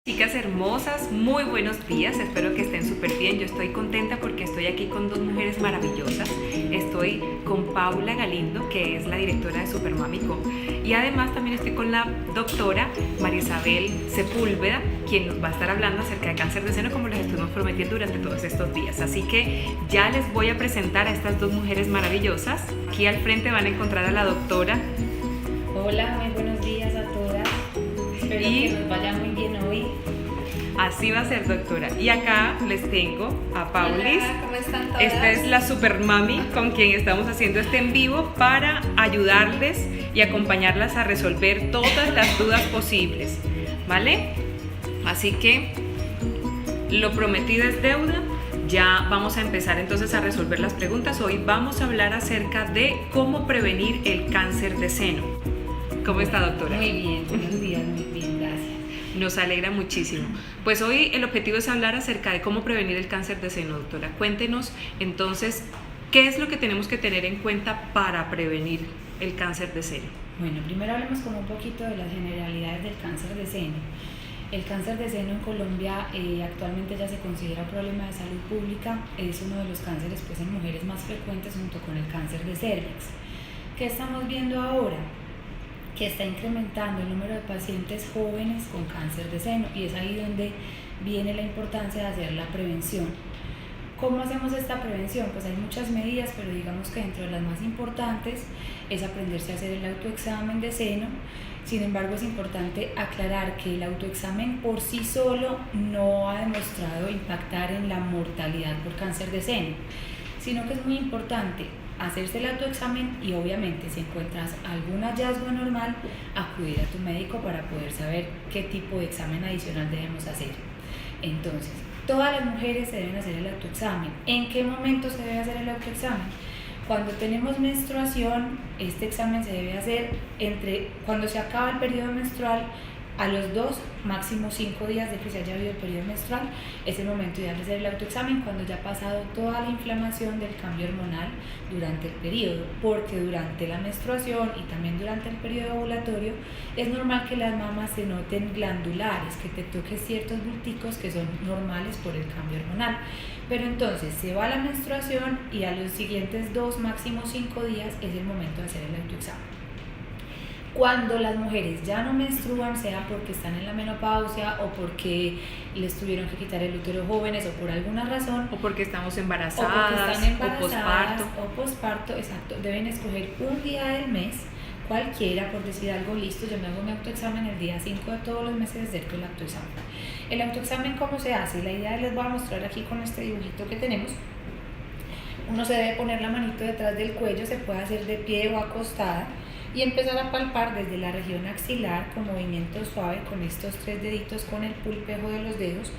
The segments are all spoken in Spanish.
Chicas hermosas, muy buenos días, espero que estén súper bien. Yo estoy contenta porque estoy aquí con dos mujeres maravillosas. Estoy con Paula Galindo, que es la directora de Supermami Co, y además también estoy con la doctora María Isabel Sepúlveda, quien nos va a estar hablando acerca de cáncer de seno, como les estuvimos prometiendo durante todos estos días. Así que ya les voy a presentar a estas dos mujeres maravillosas. Aquí al frente van a encontrar a la doctora. Hola, muy buenos días a todas. Espero que nos vaya muy bien hoy. Así va a ser, doctora. Y acá les tengo a Paulis. Hola, ¿cómo están todas? Esta es la Supermami con quien estamos haciendo este en vivo para ayudarles y acompañarlas a resolver todas las dudas posibles, ¿vale? Así que lo prometido es deuda. Ya vamos a empezar entonces a resolver las preguntas. Hoy vamos a hablar acerca de cómo prevenir el cáncer de seno. ¿Cómo está, doctora? Muy bien, buenos días, muy bien, gracias. Nos alegra muchísimo. Pues hoy el objetivo es hablar acerca de cómo prevenir el cáncer de seno, doctora. Cuéntenos entonces, ¿qué es lo que tenemos que tener en cuenta para prevenir el cáncer de seno? Bueno, primero hablemos como un poquito de las generalidades del cáncer de seno. El cáncer de seno en Colombia actualmente ya se considera un problema de salud pública. Es uno de los cánceres pues, en mujeres más frecuentes junto con el cáncer de cérvix. ¿Qué estamos viendo ahora? Que está incrementando el número de pacientes jóvenes con cáncer de seno, y es ahí donde viene la importancia de hacer la prevención. ¿Cómo hacemos esta prevención? Pues hay muchas medidas, pero digamos que dentro de las más importantes es aprenderse a hacer el autoexamen de seno. Sin embargo, es importante aclarar que el autoexamen por sí solo no ha demostrado impactar en la mortalidad por cáncer de seno, sino que es muy importante hacerse el autoexamen y obviamente si encuentras algún hallazgo anormal, acudir a tu médico para poder saber qué tipo de examen adicional debemos hacer. Entonces, todas las mujeres se deben hacer el autoexamen. ¿En qué momento se debe hacer el autoexamen? Cuando tenemos menstruación, este examen se debe hacer cuando se acaba el periodo menstrual, a los 2, máximo 5 días de que se haya habido el periodo menstrual, es el momento ideal de hacer el autoexamen cuando ya ha pasado toda la inflamación del cambio hormonal durante el periodo, porque durante la menstruación y también durante el periodo ovulatorio es normal que las mamas se noten glandulares, que te toques ciertos bulticos que son normales por el cambio hormonal. Pero entonces se va la menstruación y a los siguientes 2, máximo 5 días es el momento de hacer el autoexamen. Cuando las mujeres ya no menstruan, sea porque están en la menopausia o porque les tuvieron que quitar el útero jóvenes o por alguna razón, o porque estamos embarazadas, o posparto, exacto, deben escoger un día del mes, cualquiera, por decir algo, listo, yo me hago mi autoexamen el día 5 de todos los meses desde el autoexamen. El autoexamen, ¿cómo se hace? La idea les voy a mostrar aquí con este dibujito que tenemos. Uno se debe poner la manito detrás del cuello, se puede hacer de pie o acostada, y empezar a palpar desde la región axilar con movimiento suave con estos 3 deditos con el pulpejo de los dedos.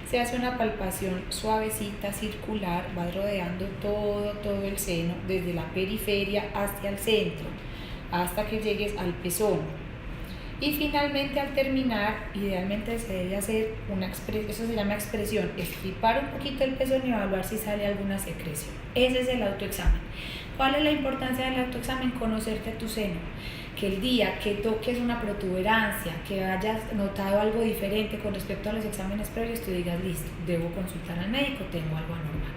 Se hace una palpación suavecita, circular, va rodeando todo el seno, desde la periferia hacia el centro, hasta que llegues al pezón. Y finalmente al terminar, idealmente se debe hacer una expresión, eso se llama expresión, estripar un poquito el pezón y evaluar si sale alguna secreción. Ese es el autoexamen. ¿Cuál es la importancia del autoexamen? Conocerte tu seno. Que el día que toques una protuberancia, que hayas notado algo diferente con respecto a los exámenes previos, tú digas, listo, debo consultar al médico, tengo algo anormal.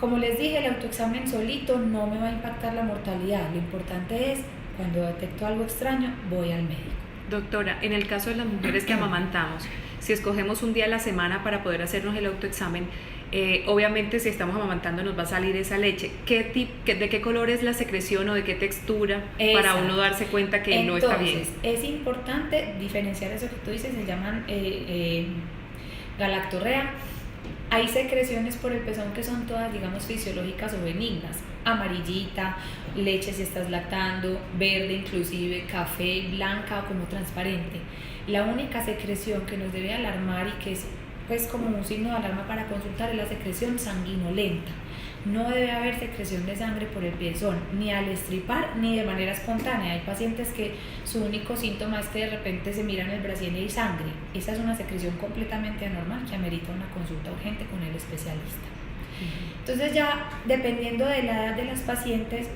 Como les dije, el autoexamen solito no me va a impactar la mortalidad. Lo importante es, cuando detecto algo extraño, voy al médico. Doctora, en el caso de las mujeres que amamantamos, si escogemos un día a la semana para poder hacernos el autoexamen, obviamente si estamos amamantando nos va a salir esa leche. ¿De qué color es la secreción o de qué textura? Para uno darse cuenta que no está bien. Entonces, es importante diferenciar eso que tú dices, se llaman galactorrea. Hay secreciones por el pezón que son todas, digamos, fisiológicas o benignas. Amarillita, leche si estás lactando, verde inclusive, café, blanca o como transparente. La única secreción que nos debe alarmar y que es pues como un signo de alarma para consultar es la secreción sanguinolenta. No debe haber secreción de sangre por el pezón, ni al estripar ni de manera espontánea. Hay pacientes que su único síntoma es que de repente se miran el brasier y hay sangre. Esa es una secreción completamente anormal que amerita una consulta urgente con el especialista. Entonces ya dependiendo de la edad de las pacientes,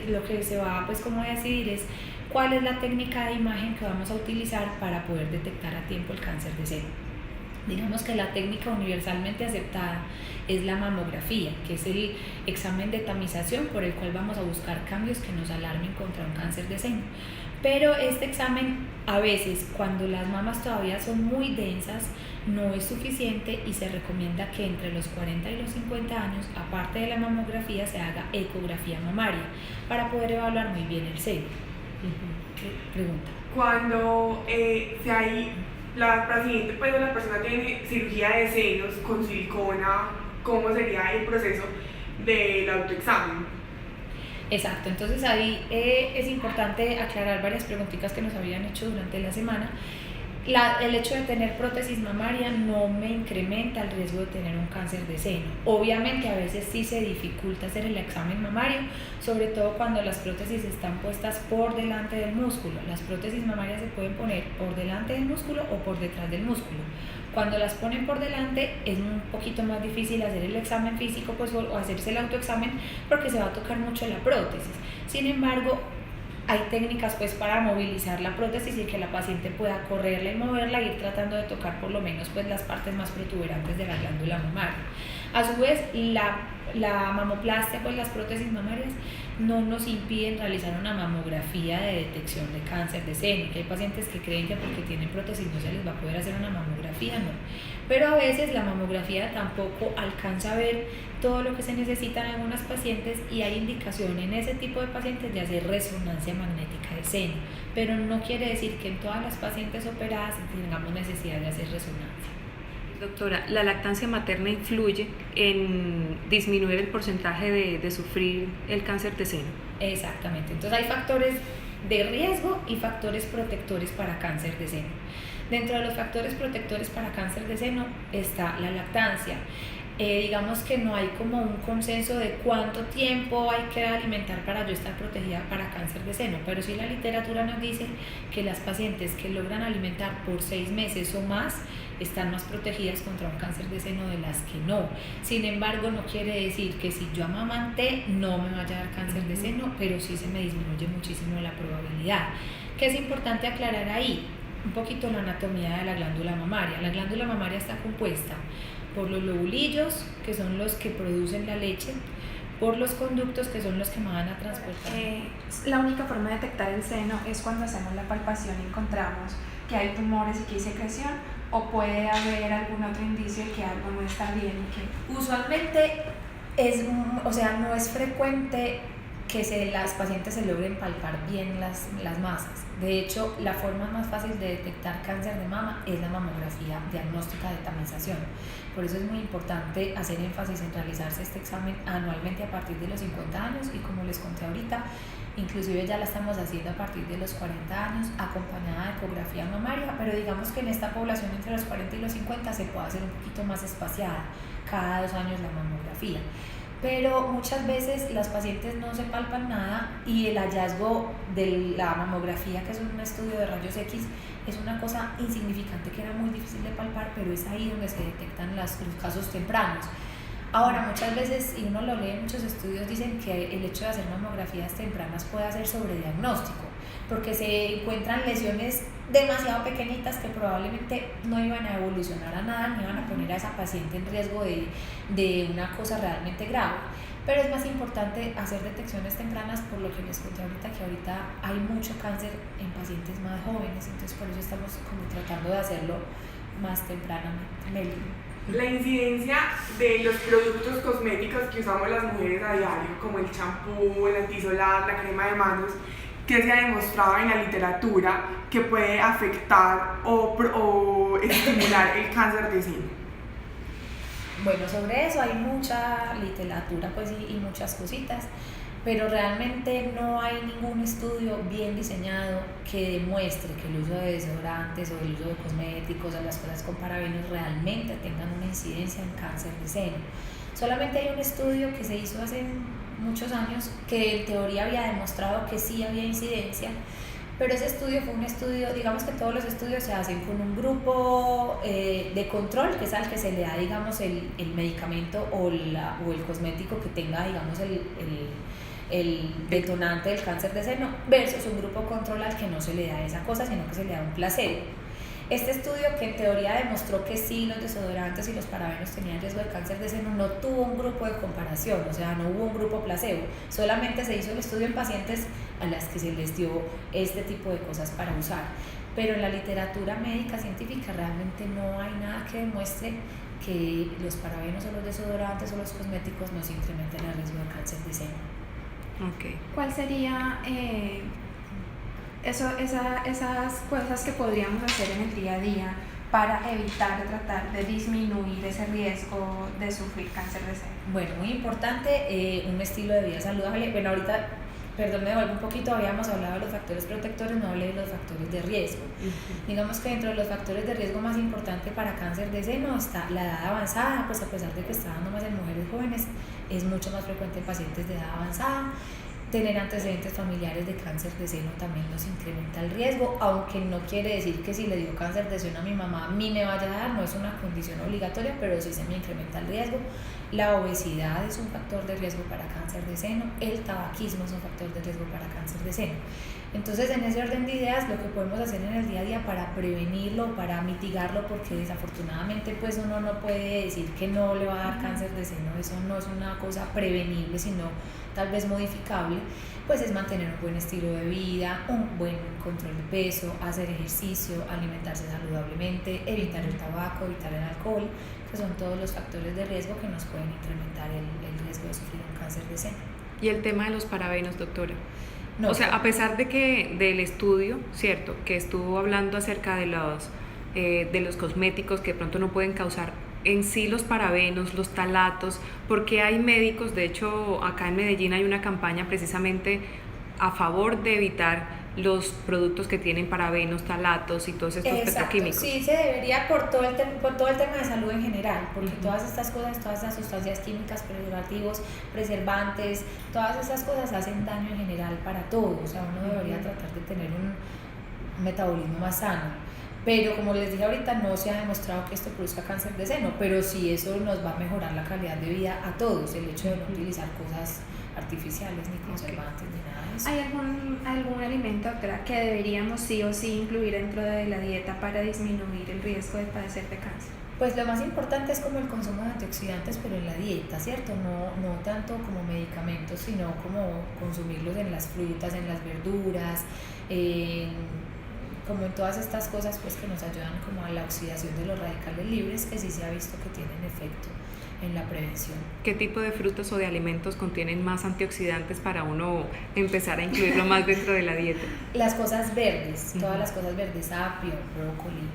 lo que se va pues como a decidir es ¿Cuál es la técnica de imagen que vamos a utilizar para poder detectar a tiempo el cáncer de seno? Digamos que la técnica universalmente aceptada es la mamografía, que es el examen de tamización por el cual vamos a buscar cambios que nos alarmen contra un cáncer de seno. Pero este examen, a veces, cuando las mamas todavía son muy densas, no es suficiente y se recomienda que entre los 40 y los 50 años, aparte de la mamografía, se haga ecografía mamaria para poder evaluar muy bien el seno. Pregunta. Cuando la paciente, pues, o la persona tiene cirugía de senos con silicona, ¿cómo sería el proceso del autoexamen? Exacto, entonces ahí es importante aclarar varias preguntitas que nos habían hecho durante la semana. El hecho de tener prótesis mamaria no me incrementa el riesgo de tener un cáncer de seno. Obviamente a veces sí se dificulta hacer el examen mamario, sobre todo cuando las prótesis están puestas por delante del músculo. Las prótesis mamarias se pueden poner por delante del músculo o por detrás del músculo. Cuando las ponen por delante es un poquito más difícil hacer el examen físico, pues, o hacerse el autoexamen, porque se va a tocar mucho la prótesis. Sin embargo, hay técnicas, pues, para movilizar la prótesis y que la paciente pueda correrla y moverla e ir tratando de tocar por lo menos, pues, las partes más protuberantes de la glándula mamaria. A su vez, la mamoplastia, pues las prótesis mamarias, no nos impiden realizar una mamografía de detección de cáncer de seno, que hay pacientes que creen que porque tienen prótesis no se les va a poder hacer una mamografía, no. Pero a veces la mamografía tampoco alcanza a ver todo lo que se necesita en algunas pacientes y hay indicación en ese tipo de pacientes de hacer resonancia magnética de seno, pero no quiere decir que en todas las pacientes operadas tengamos necesidad de hacer resonancia. Doctora, ¿la lactancia materna influye en disminuir el porcentaje de sufrir el cáncer de seno? Exactamente, entonces hay factores de riesgo y factores protectores para cáncer de seno. Dentro de los factores protectores para cáncer de seno está la lactancia. Digamos que no hay como un consenso de cuánto tiempo hay que alimentar para yo estar protegida para cáncer de seno, pero sí la literatura nos dice que las pacientes que logran alimentar por 6 meses o más están más protegidas contra un cáncer de seno de las que no. Sin embargo, no quiere decir que si yo amamanté no me vaya a dar cáncer de seno, pero sí se me disminuye muchísimo la probabilidad. ¿Qué es importante aclarar ahí? Un poquito la anatomía de la glándula mamaria. La glándula mamaria está compuesta por los lobulillos, que son los que producen la leche, por los conductos, que son los que me van a transportar. La única forma de detectar el seno es cuando hacemos la palpación y encontramos que hay tumores y que hay secreción, o puede haber algún otro indicio de que algo no está bien. Usualmente no es frecuente que las pacientes se logren palpar bien las masas. De hecho, la forma más fácil de detectar cáncer de mama es la mamografía diagnóstica de tamización. Por eso es muy importante hacer énfasis en realizarse este examen anualmente a partir de los 50 años y, como les conté ahorita, inclusive ya la estamos haciendo a partir de los 40 años acompañada de ecografía mamaria, pero digamos que en esta población entre los 40 y los 50 se puede hacer un poquito más espaciada, cada 2 años la mamografía. Pero muchas veces las pacientes no se palpan nada y el hallazgo de la mamografía, que es un estudio de rayos X, es una cosa insignificante que era muy difícil de palpar, pero es ahí donde se detectan los casos tempranos. Ahora, muchas veces, y uno lo lee en muchos estudios, dicen que el hecho de hacer mamografías tempranas puede hacer sobrediagnóstico, porque se encuentran lesiones demasiado pequeñitas que probablemente no iban a evolucionar a nada, ni iban a poner a esa paciente en riesgo de una cosa realmente grave. Pero es más importante hacer detecciones tempranas, por lo que les conté ahorita, que ahorita hay mucho cáncer en pacientes más jóvenes, entonces por eso estamos como tratando de hacerlo más tempranamente. La incidencia de los productos cosméticos que usamos las mujeres a diario, como el champú, el antisolar, la crema de manos, que se ha demostrado en la literatura que puede afectar o estimular el cáncer de seno. Bueno, sobre eso hay mucha literatura, pues, y muchas cositas, pero realmente no hay ningún estudio bien diseñado que demuestre que el uso de desodorantes o el uso de cosméticos o las cosas con parabenos realmente tengan una incidencia en cáncer de seno. Solamente hay un estudio que se hizo hace muchos años que en teoría había demostrado que sí había incidencia, pero ese estudio fue un estudio, digamos que todos los estudios se hacen con un grupo de control, que es al que se le da, digamos, el medicamento o el cosmético que tenga, digamos, el detonante del cáncer de seno, versus un grupo control al que no se le da esa cosa, sino que se le da un placebo. Este estudio, que en teoría demostró que sí, los desodorantes y los parabenos tenían riesgo de cáncer de seno, no tuvo un grupo de comparación, o sea, no hubo un grupo placebo, solamente se hizo el estudio en pacientes a las que se les dio este tipo de cosas para usar. Pero en la literatura médica científica realmente no hay nada que demuestre que los parabenos o los desodorantes o los cosméticos nos incrementen el riesgo de cáncer de seno. Okay. ¿Cuál sería esas cosas que podríamos hacer en el día a día para evitar o tratar de disminuir ese riesgo de sufrir cáncer de seno? Bueno, muy importante, un estilo de vida saludable. Bueno, ahorita, perdón, me devuelvo un poquito, habíamos hablado de los factores protectores, no hablé de los factores de riesgo. Digamos que dentro de los factores de riesgo más importantes para cáncer de seno está la edad avanzada, pues a pesar de que está dando más en mujeres jóvenes, es mucho más frecuente en pacientes de edad avanzada. Tener antecedentes familiares de cáncer de seno también nos incrementa el riesgo, aunque no quiere decir que si le dio cáncer de seno a mi mamá, a mí me vaya a dar, no es una condición obligatoria, pero sí se me incrementa el riesgo. La obesidad es un factor de riesgo para cáncer de seno, el tabaquismo es un factor de riesgo para cáncer de seno. Entonces, en ese orden de ideas, lo que podemos hacer en el día a día para prevenirlo, para mitigarlo, porque desafortunadamente pues uno no puede decir que no le va a dar cáncer de seno, eso no es una cosa prevenible, sino tal vez modificable, pues es mantener un buen estilo de vida, un buen control de peso, hacer ejercicio, alimentarse saludablemente, evitar el tabaco, evitar el alcohol, que son todos los factores de riesgo que nos pueden incrementar el riesgo de sufrir un cáncer de seno. ¿Y el tema de los parabenos, doctora? No, o sea, a pesar de que del estudio, cierto, que estuvo hablando acerca de los cosméticos que de pronto no pueden causar en sí los parabenos, los talatos, porque hay médicos, de hecho acá en Medellín hay una campaña precisamente a favor de evitar los productos que tienen parabenos, talatos y todos estos petroquímicos. Sí, se debería por todo el tema de salud en general, porque todas estas cosas, todas las sustancias químicas, preservativos, preservantes, todas esas cosas hacen daño en general para todos, o sea, uno debería tratar de tener un metabolismo más sano. Pero como les dije ahorita, no se ha demostrado que esto produzca cáncer de seno, pero sí eso nos va a mejorar la calidad de vida a todos, el hecho de no utilizar cosas artificiales, ni conservantes, ni nada de eso. ¿Hay algún alimento, doctora, que deberíamos sí o sí incluir dentro de la dieta para disminuir el riesgo de padecer de cáncer? Pues lo más importante es como el consumo de antioxidantes, pero en la dieta, ¿cierto? No tanto como medicamentos, sino como consumirlos en las frutas, en las verduras, como en todas estas cosas pues que nos ayudan como a la oxidación de los radicales libres, que sí se ha visto que tienen efecto en la prevención. ¿Qué tipo de frutas o de alimentos contienen más antioxidantes para uno empezar a incluirlo más dentro de la dieta? Las cosas verdes, todas las cosas verdes, apio, brócoli,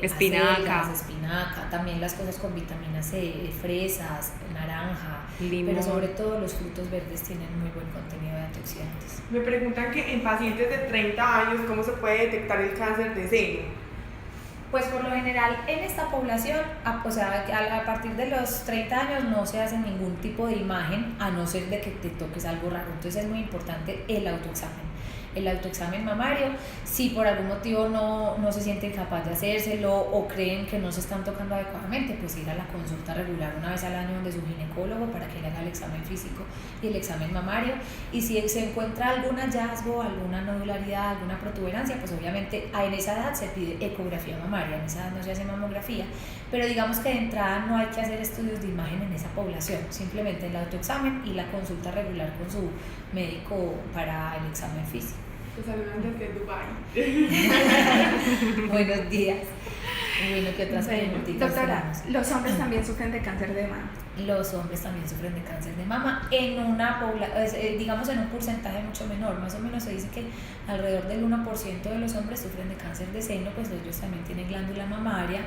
espinaca, espinaca, también las cosas con vitamina C, fresas, naranja, limón. Pero sobre todo los frutos verdes tienen muy buen contenido de antioxidantes. Me preguntan que en pacientes de 30 años, ¿cómo se puede detectar el cáncer de seno? Pues por lo general en esta población, o sea, a partir de los 30 años no se hace ningún tipo de imagen, a no ser de que te toques algo raro. Entonces es muy importante el autoexamen mamario. Si por algún motivo no se sienten capaces de hacérselo o creen que no se están tocando adecuadamente, pues ir a la consulta regular una vez al año donde su ginecólogo para que le haga el examen físico y el examen mamario. Y si se encuentra algún hallazgo, alguna nodularidad, alguna protuberancia, pues obviamente en esa edad se pide ecografía mamaria, en esa edad no se hace mamografía, pero digamos que de entrada no hay que hacer estudios de imagen en esa población, simplemente el autoexamen y la consulta regular con su médico para el examen físico. Te saludan desde Dubái. Buenos días. Bueno, ¿qué otras Bueno, preguntitas doctora, tenemos? los hombres también sufren de cáncer de mama. Los hombres también sufren de cáncer de mama digamos en un porcentaje mucho menor, más o menos se dice que alrededor del 1% de los hombres sufren de cáncer de seno, pues ellos también tienen glándula mamaria,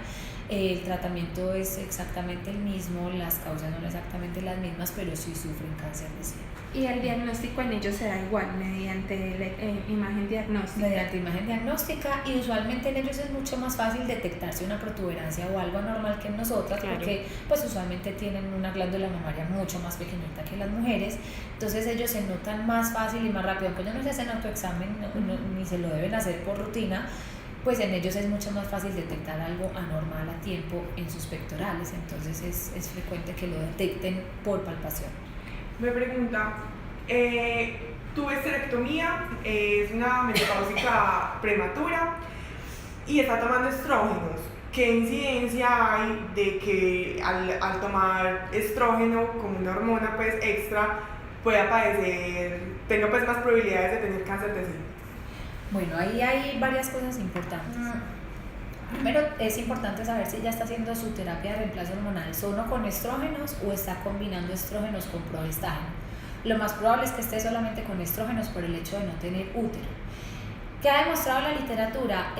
el tratamiento es exactamente el mismo, las causas no son exactamente las mismas, pero sí sufren cáncer de seno. Y el diagnóstico en ellos será igual, mediante imagen diagnóstica. Mediante imagen diagnóstica, y usualmente en ellos es mucho más fácil detectarse una protuberancia o algo anormal que en nosotras, claro, porque pues usualmente tienen una glándula mamaria mucho más pequeñita que las mujeres, entonces ellos se notan más fácil y más rápido, aunque ellos no se hacen autoexamen ni se lo deben hacer por rutina, pues en ellos es mucho más fácil detectar algo anormal a tiempo en sus pectorales, entonces es frecuente que lo detecten por palpación. Me pregunta, Tuve esterectomía, es una menopáusica prematura y está tomando estrógenos. ¿Qué incidencia hay de que al tomar estrógeno como una hormona pues extra tenga pues más probabilidades de tener cáncer de seno? Bueno, ahí hay varias cosas importantes. Primero, es importante saber si ella está haciendo su terapia de reemplazo hormonal solo con estrógenos o está combinando estrógenos con progestágeno. Lo más probable es que esté solamente con estrógenos por el hecho de no tener útero. ¿Qué ha demostrado la literatura?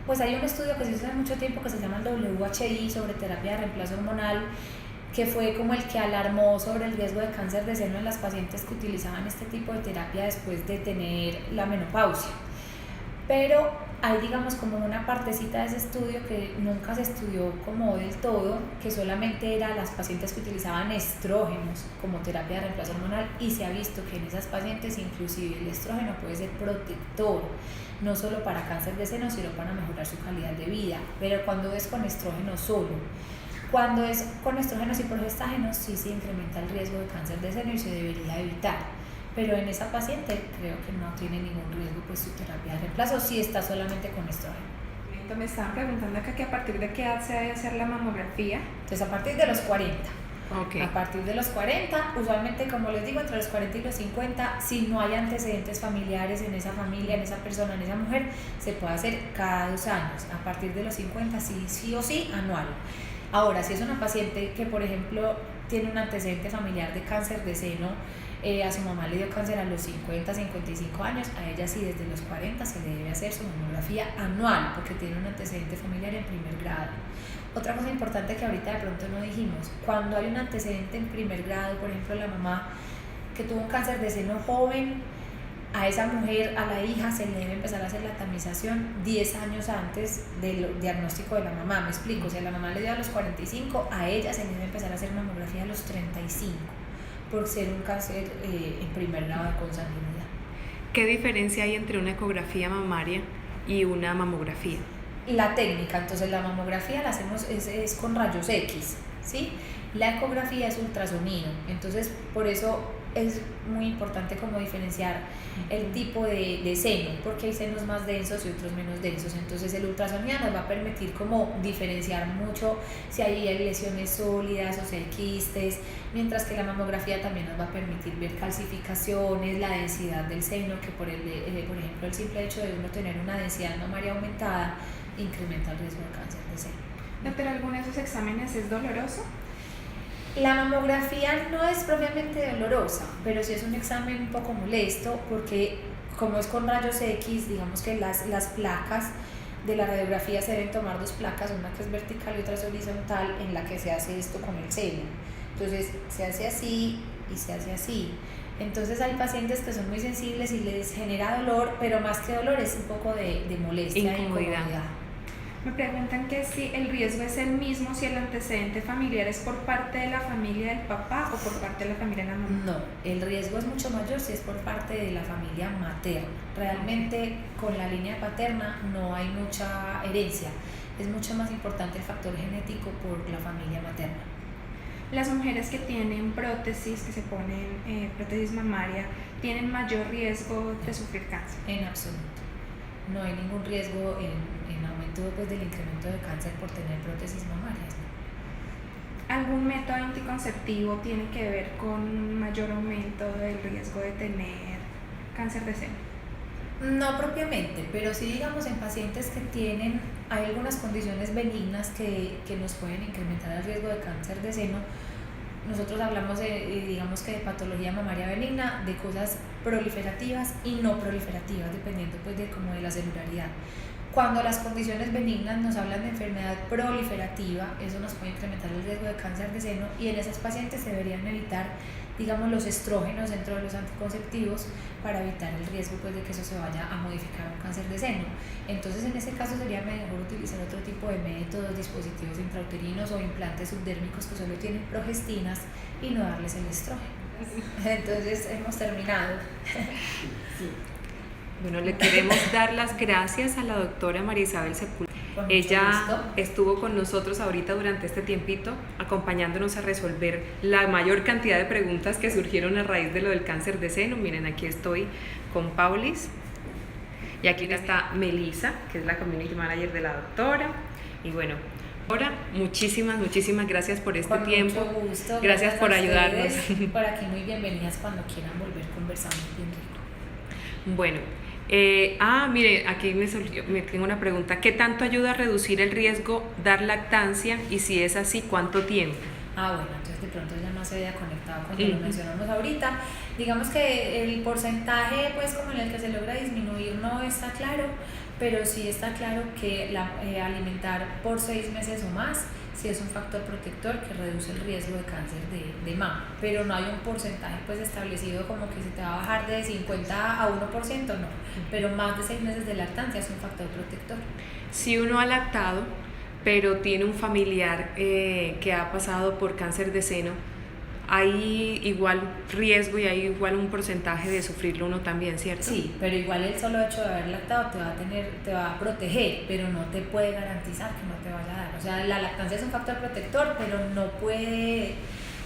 Pues hay un estudio que se hizo hace mucho tiempo que se llama el WHI sobre terapia de reemplazo hormonal, que fue como el que alarmó sobre el riesgo de cáncer de seno en las pacientes que utilizaban este tipo de terapia después de tener la menopausia. Pero hay, digamos, como una partecita de ese estudio que nunca se estudió como del todo, que solamente era las pacientes que utilizaban estrógenos como terapia de reemplazo hormonal, y se ha visto que en esas pacientes inclusive el estrógeno puede ser protector, no solo para cáncer de seno, sino para mejorar su calidad de vida. Pero cuando es con estrógeno solo, cuando es con estrógenos y progestágenos, sí se incrementa el riesgo de cáncer de seno y se debería evitar. Pero en esa paciente creo que no tiene ningún riesgo pues su terapia de reemplazo si está solamente con estrógeno. Me estaban preguntando acá que a partir de qué edad se debe hacer la mamografía. Entonces a partir de los 40. Okay. A partir de los 40, usualmente, como les digo, entre los 40 y los 50, si no hay antecedentes familiares en esa familia, en esa persona, en esa mujer, se puede hacer cada 2 años. A partir de los 50, sí o sí, anual. Ahora, si es una paciente que, por ejemplo, tiene un antecedente familiar de cáncer de seno, a su mamá le dio cáncer a los 50, 55 años, a ella sí desde los 40 se le debe hacer su mamografía anual porque tiene un antecedente familiar en primer grado. Otra cosa importante que ahorita de pronto no dijimos, cuando hay un antecedente en primer grado, por ejemplo la mamá que tuvo un cáncer de seno joven, a esa mujer, a la hija, se le debe empezar a hacer la tamización 10 años antes del diagnóstico de la mamá. Me explico, si a la mamá le dio a los 45, a ella se le debe empezar a hacer mamografía a los 35 por ser un cáncer en primer grado de consanguinidad. ¿Qué diferencia hay entre una ecografía mamaria y una mamografía? La técnica, entonces la mamografía la hacemos es con rayos X, ¿sí? La ecografía es ultrasonido, entonces por eso es muy importante como diferenciar el tipo de seno, porque hay senos más densos y otros menos densos. Entonces el ultrasonido nos va a permitir como diferenciar mucho si hay lesiones sólidas o si hay quistes, mientras que la mamografía también nos va a permitir ver calcificaciones, la densidad del seno, que por ejemplo el simple hecho de uno tener una densidad mamaria aumentada incrementa el riesgo de cáncer de seno. ¿Pero alguno de esos exámenes es doloroso? La mamografía no es propiamente dolorosa, pero sí es un examen un poco molesto porque como es con rayos X, digamos que las placas de la radiografía se deben tomar 2 placas, una que es vertical y otra es horizontal, en la que se hace esto con el seno. Entonces se hace así y se hace así. Entonces hay pacientes que son muy sensibles y les genera dolor, pero más que dolor es un poco de molestia e incomodidad. Me preguntan que si el riesgo es el mismo si el antecedente familiar es por parte de la familia del papá o por parte de la familia de la mamá. No, el riesgo es mucho mayor si es por parte de la familia materna. Realmente con la línea paterna no hay mucha herencia, es mucho más importante el factor genético por la familia materna. Las mujeres que tienen prótesis, que se ponen prótesis mamaria, ¿tienen mayor riesgo de sufrir cáncer? En absoluto. No hay ningún riesgo en aumento pues, del incremento de cáncer por tener prótesis mamarias. ¿Algún método anticonceptivo tiene que ver con un mayor aumento del riesgo de tener cáncer de seno? No propiamente, pero sí digamos en pacientes que hay algunas condiciones benignas que nos pueden incrementar el riesgo de cáncer de seno. Nosotros hablamos digamos que de patología mamaria benigna, de cosas proliferativas y no proliferativas, dependiendo pues de la celularidad. Cuando las condiciones benignas nos hablan de enfermedad proliferativa, eso nos puede incrementar el riesgo de cáncer de seno y en esas pacientes se deberían evitar, digamos, los estrógenos dentro de los anticonceptivos para evitar el riesgo pues, de que eso se vaya a modificar un cáncer de seno. Entonces en ese caso sería mejor utilizar otro tipo de métodos, dispositivos intrauterinos o implantes subdérmicos que solo tienen progestinas y no darles el estrógeno. Entonces hemos terminado. Sí. Bueno, le queremos dar las gracias a la doctora María Isabel Sepúlveda. Con mucho Ella gusto. estuvo con nosotros ahorita durante este tiempito, acompañándonos a resolver la mayor cantidad de preguntas que surgieron a raíz de lo del cáncer de seno. Miren, aquí estoy con Paulis y aquí está Melissa, que es la Community Manager de la doctora. Y bueno, ahora muchísimas gracias por este Con tiempo. mucho gusto. Gracias por a ayudarnos. ustedes. Por aquí muy bienvenidas cuando quieran volver, conversamos bien rico. Bueno, mire, aquí me tengo una pregunta. ¿Qué tanto ayuda a reducir el riesgo dar lactancia? Y si es así, ¿cuánto tiempo? Bueno, entonces de pronto ya no se había conectado cuando lo mencionamos ahorita. Digamos que el porcentaje, pues como en el que se logra disminuir no está claro, pero sí está claro que alimentar por 6 meses o más sí es un factor protector que reduce el riesgo de cáncer de mama, pero no hay un porcentaje pues establecido como que se te va a bajar de 50 a 1%, no, pero más de 6 meses de lactancia es un factor protector. Si uno ha lactado, pero tiene un familiar que ha pasado por cáncer de seno, hay igual riesgo y hay igual un porcentaje de sufrirlo uno también, ¿cierto? Sí, pero igual el solo hecho de haber lactado te va a proteger, pero no te puede garantizar que no te vaya a dar. O sea, la lactancia es un factor protector, pero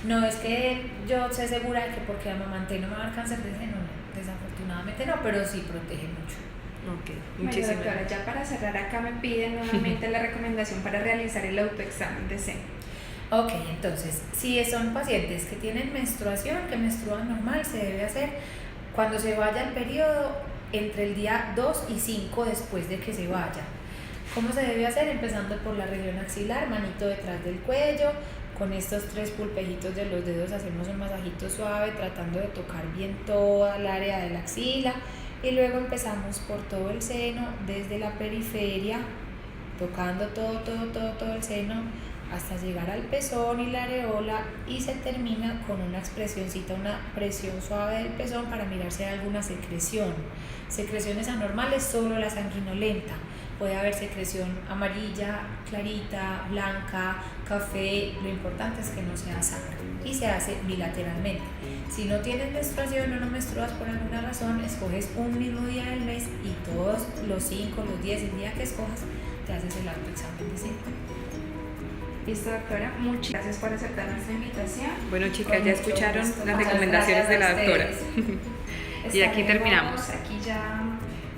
no es que yo sé segura de que porque amamanté no me va a dar cáncer de seno, no, desafortunadamente no, pero sí protege mucho. Ok, Bueno, muchísimas doctora, gracias. ya para cerrar acá me piden nuevamente la recomendación para realizar el autoexamen de seno. Ok, entonces, si son pacientes que tienen menstruación, que menstruan normal, se debe hacer cuando se vaya el periodo entre el día 2 y 5 después de que se vaya. ¿Cómo se debe hacer? Empezando por la región axilar, manito detrás del cuello. Con estos 3 pulpejitos de los dedos hacemos un masajito suave, tratando de tocar bien toda el área de la axila. Y luego empezamos por todo el seno, desde la periferia, tocando todo el seno, hasta llegar al pezón y la areola, y se termina con una expresioncita, una presión suave del pezón para mirar si hay alguna secreción. Secreciones anormales, solo la sanguinolenta. Puede haber secreción amarilla, clarita, blanca, café. Lo importante es que no sea sangre y se hace bilateralmente. Si no tienes menstruación o no menstruas por alguna razón, escoges un mismo día del mes y todos los 5, los 10, el día que escojas, te haces el autoexamen de seno. Listo, doctora, muchas gracias por aceptar nuestra invitación. Bueno, chicas, Con ya mucho escucharon gusto. las Muchas recomendaciones de la gracias a doctora. ustedes. Y aquí terminamos. Aquí ya,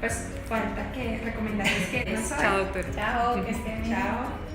pues falta que recomendaciones que Chao, doctora. Chao, que estén bien. Chao.